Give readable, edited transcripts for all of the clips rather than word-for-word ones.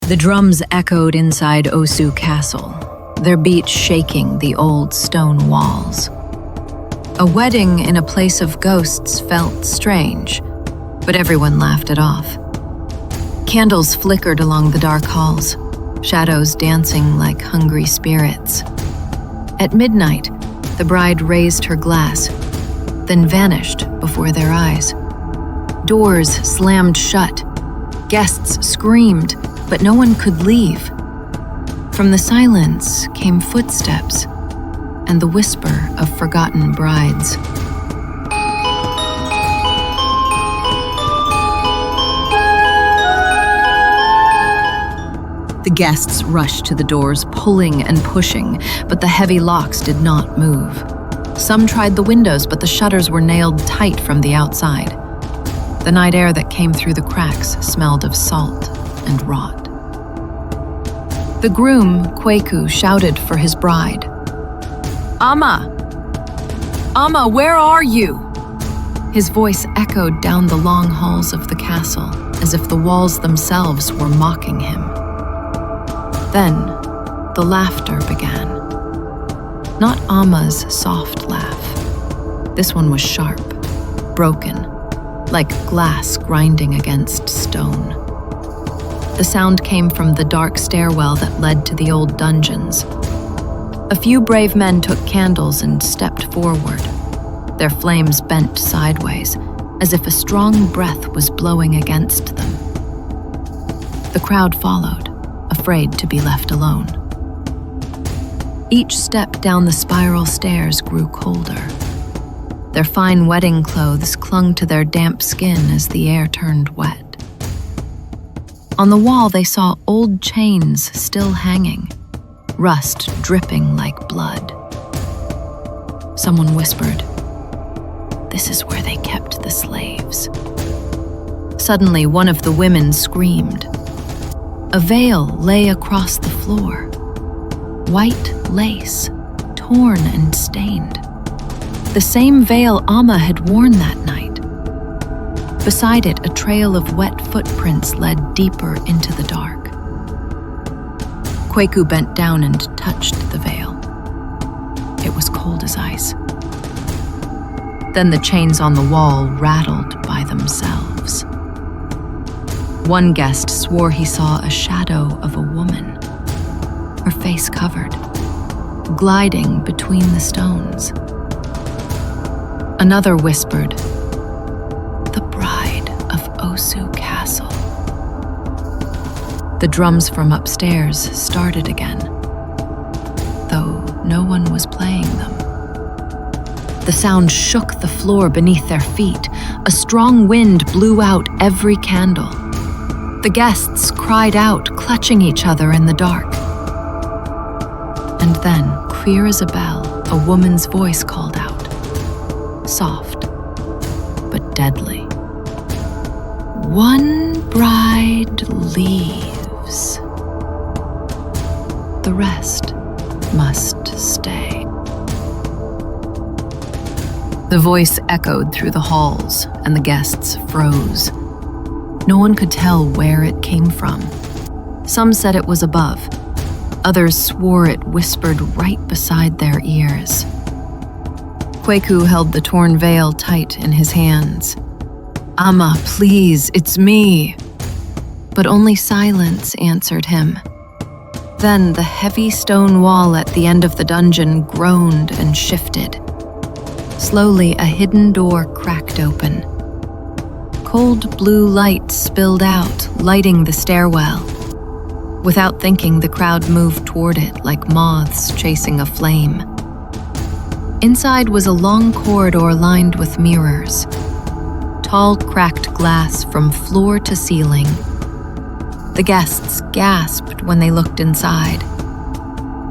The drums echoed inside Osu Castle, their beat shaking the old stone walls. A wedding in a place of ghosts felt strange, but everyone laughed it off. Candles flickered along the dark halls, shadows dancing like hungry spirits. At midnight, the bride raised her glass, then vanished before their eyes. Doors slammed shut. Guests screamed, but no one could leave. From the silence came footsteps and the whisper of forgotten brides. The guests rushed to the doors, pulling and pushing, but the heavy locks did not move. Some tried the windows, but the shutters were nailed tight from the outside. The night air that came through the cracks smelled of salt and rot. The groom, Kwaku, shouted for his bride. "Amma! Amma, where are you?" His voice echoed down the long halls of the castle, as if the walls themselves were mocking him. Then, the laughter began. Not Amma's soft laugh. This one was sharp, broken, like glass grinding against stone. The sound came from the dark stairwell that led to the old dungeons. A few brave men took candles and stepped forward. Their flames bent sideways, as if a strong breath was blowing against them. The crowd followed, afraid to be left alone. Each step down the spiral stairs grew colder. Their fine wedding clothes clung to their damp skin as the air turned wet. On the wall, they saw old chains still hanging, rust dripping like blood. Someone whispered, "This is where they kept the slaves." Suddenly, one of the women screamed. A veil lay across the floor, white lace, torn and stained. The same veil Amma had worn that night. Beside it, a trail of wet footprints led deeper into the dark. Kwaku bent down and touched the veil. It was cold as ice. Then the chains on the wall rattled by themselves. One guest swore he saw a shadow of a woman, her face covered, gliding between the stones. Another whispered, "The bride of Osu Castle." The drums from upstairs started again, though no one was playing them. The sound shook the floor beneath their feet. A strong wind blew out every candle. The guests cried out, clutching each other in the dark. And then, clear as a bell, a woman's voice called out, soft but deadly. "One bride leaves. The rest must stay." The voice echoed through the halls, and the guests froze. No one could tell where it came from. Some said it was above. Others swore it whispered right beside their ears. Kwaku held the torn veil tight in his hands. "Amma, please, it's me." But only silence answered him. Then the heavy stone wall at the end of the dungeon groaned and shifted. Slowly, a hidden door cracked open. Cold blue light spilled out, lighting the stairwell. Without thinking, the crowd moved toward it like moths chasing a flame. Inside was a long corridor lined with mirrors. Tall, cracked glass from floor to ceiling. The guests gasped when they looked inside.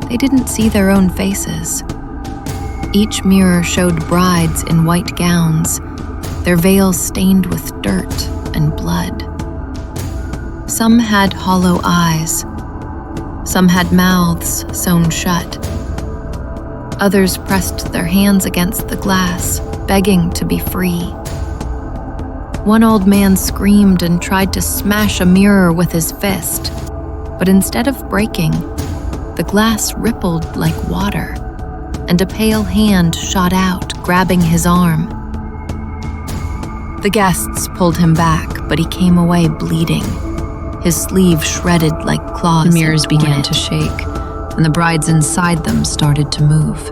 They didn't see their own faces. Each mirror showed brides in white gowns, their veils stained with dirt and blood. Some had hollow eyes. Some had mouths sewn shut. Others pressed their hands against the glass, begging to be free. One old man screamed and tried to smash a mirror with his fist. But instead of breaking, the glass rippled like water, and a pale hand shot out, grabbing his arm. The guests pulled him back, but he came away bleeding, his sleeve shredded like claws. The mirrors began to shake, and the brides inside them started to move.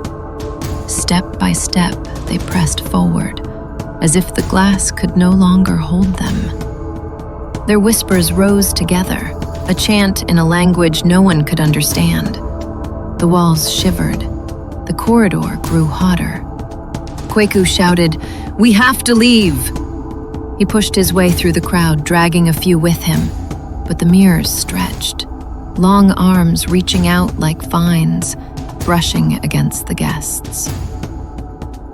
Step by step, they pressed forward, as if the glass could no longer hold them. Their whispers rose together, a chant in a language no one could understand. The walls shivered. The corridor grew hotter. Kwaku shouted, "We have to leave!" He pushed his way through the crowd, dragging a few with him, but the mirrors stretched, long arms reaching out like vines, brushing against the guests.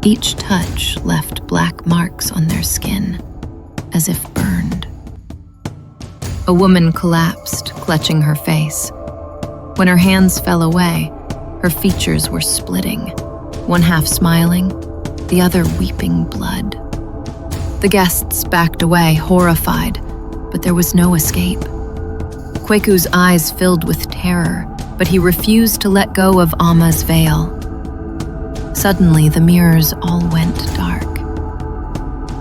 Each touch left black marks on their skin, as if burned. A woman collapsed, clutching her face. When her hands fell away, her features were splitting, one half smiling, the other weeping blood. The guests backed away, horrified, but there was no escape. Kwaku's eyes filled with terror, but he refused to let go of Amma's veil. Suddenly, the mirrors all went dark.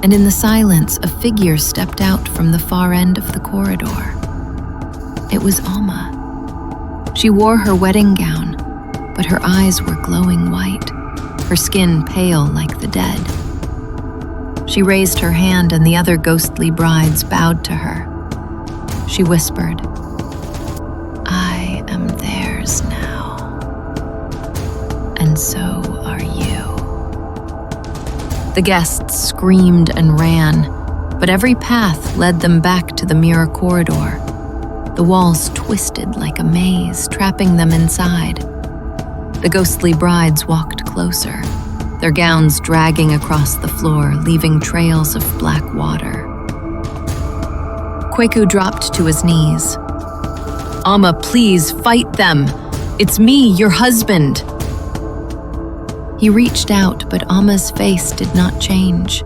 And in the silence, a figure stepped out from the far end of the corridor. It was Amma. She wore her wedding gown, but her eyes were glowing white, her skin pale like the dead. She raised her hand and the other ghostly brides bowed to her. She whispered, "I am theirs now, and so are you." The guests screamed and ran, but every path led them back to the mirror corridor. The walls twisted like a maze, trapping them inside. The ghostly brides walked closer, their gowns dragging across the floor, leaving trails of black water. Kwaku dropped to his knees. "Amma, please fight them! It's me, your husband!" He reached out, but Amma's face did not change.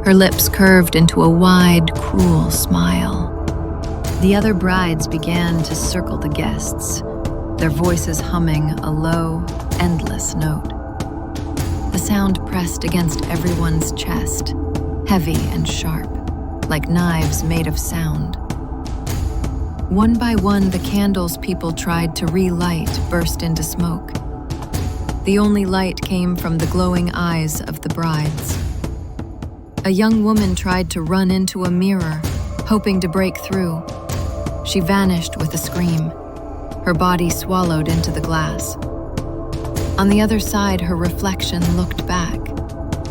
Her lips curved into a wide, cruel smile. The other brides began to circle the guests, their voices humming a low, endless note. The sound pressed against everyone's chest, heavy and sharp, like knives made of sound. One by one, the candles people tried to relight burst into smoke. The only light came from the glowing eyes of the brides. A young woman tried to run into a mirror, hoping to break through. She vanished with a scream, her body swallowed into the glass. On the other side, her reflection looked back,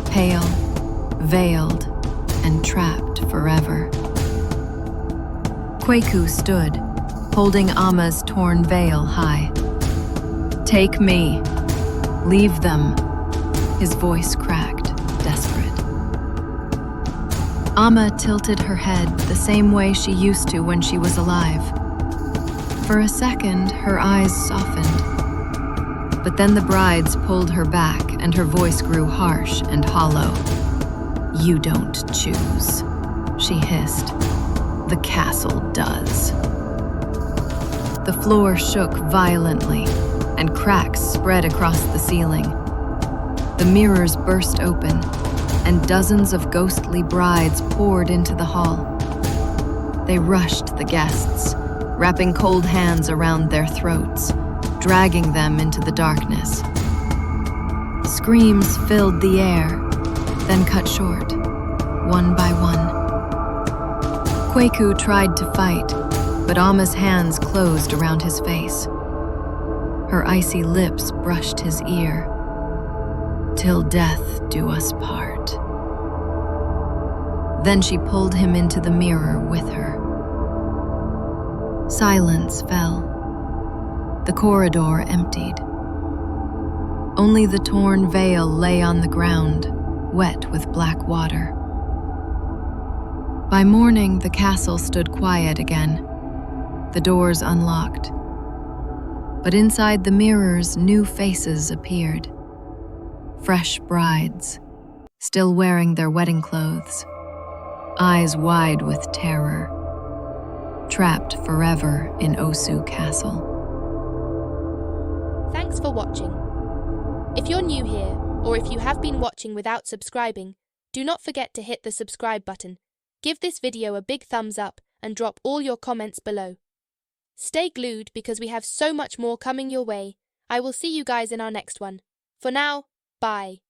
pale, veiled, and trapped forever. Kwaku stood, holding Amma's torn veil high. "Take me. Leave them." His voice cracked, desperate. Amma tilted her head the same way she used to when she was alive. For a second, her eyes softened. But then the brides pulled her back and her voice grew harsh and hollow. "You don't choose," she hissed. "The castle does." The floor shook violently, and cracks spread across the ceiling. The mirrors burst open, and dozens of ghostly brides poured into the hall. They rushed the guests, wrapping cold hands around their throats, dragging them into the darkness. Screams filled the air, then cut short, one by one. Kwaku tried to fight, but Amma's hands closed around his face. Her icy lips brushed his ear. "Till death do us part." Then she pulled him into the mirror with her. Silence fell. The corridor emptied. Only the torn veil lay on the ground, wet with black water. By morning, the castle stood quiet again, the doors unlocked. But inside the mirrors, new faces appeared. Fresh brides, still wearing their wedding clothes, eyes wide with terror. trapped forever in Osu Castle. Thanks for watching. If you're new here, or if you have been watching without subscribing, do not forget to hit the subscribe button. Give this video a big thumbs up and drop all your comments below. Stay glued because we have so much more coming your way. I will see you guys in our next one. For now, bye.